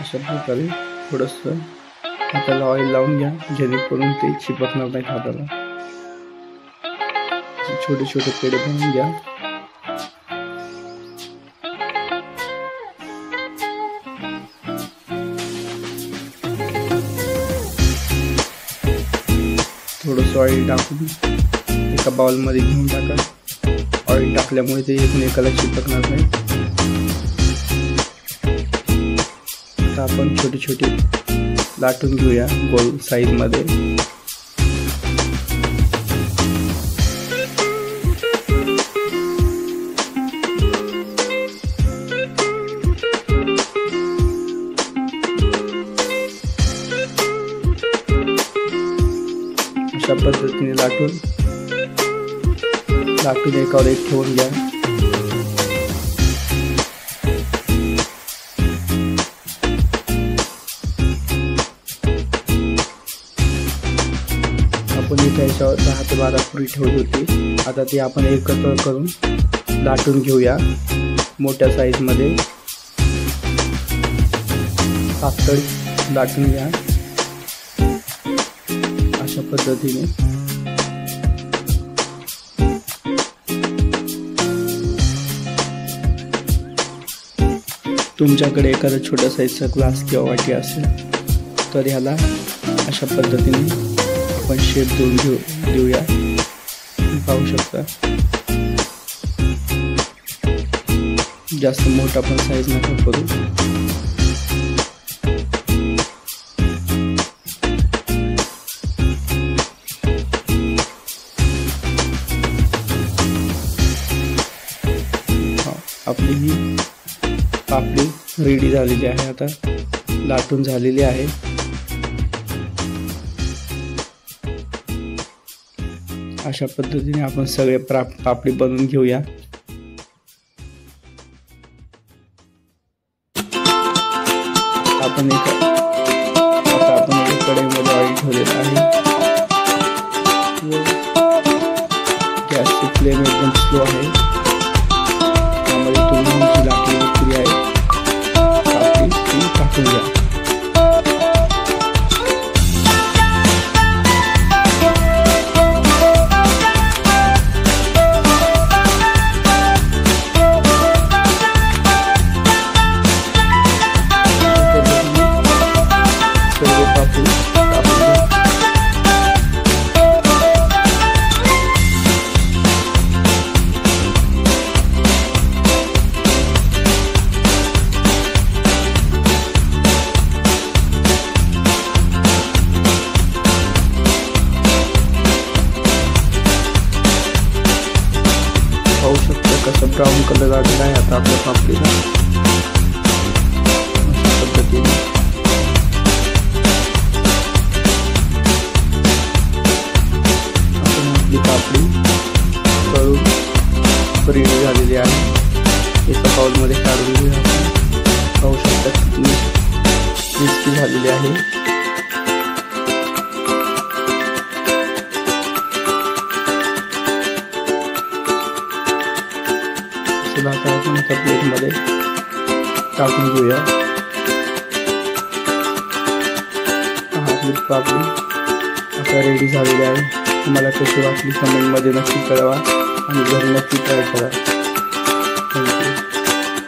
अशा प्रकारे थोडंसं हाताला ऑइल लावून घ्या, जेणेकरून ते चिपकणार नाही हाताला. छोटे छोटे पेढे बनवून घ्या. थोडंसं ऑइल टाकून एका बाउलमध्ये घेऊन टाका. ऑइल टाकल्यामुळे ते एकमेकाला चिपकणार नाही. आता आपण छोटे छोटे लाटून घेऊया गोल साईज मध्ये. अशा पद्धतीने लाटून एकावर एक ठेवून घ्या. आपण इथे याच्यावर 10 ते 12 पुरी ठेवली होती. आता ती आपण एकत्र करून लाटून घेऊया मोठ्या साईज मध्ये. पातळ लाटून घ्या अशा पद्धतीने. तुमच्याकडे एखादा छोट्या साईजचा ग्लास किंवा वाटी असेल तर ह्याला अशा पद्धतीने आपण शेप देऊया. पाहू शकता. जास्त मोठा पण साईज नका करू. आपली ही पापडी रेडी झालेली आहे. आता लाटून झालेली आहे. अशा पद्धतीने आपण सगळे पापडी बनवून घेऊया. आपण एका कढईमध्ये ऑइल ठेवलेलं आहे. गॅसची फ्लेम एकदम स्लो आहे. त्यामध्ये तुम्ही जी लाटलेली पुरी आहे ती टाकून घ्या. पाहू शकता कसं ब्राऊन कलर आलेला आहे आता आपल्या पापडीला. अशा पद्धतीने आपण आपली पापडी करून रेडी झालेली आहे. एका बाउलमध्ये काढून घेऊया. पाहू शकता किती क्रिस्पी झालेली आहे. आता आपण एका प्लेटमध्ये टाकून घेऊया. आपली पापडी आता रेडी झालेली आहे. तुम्हाला कशी वाटली कमेंटमध्ये नक्की कळवा आणि घरी नक्की ट्राय करा.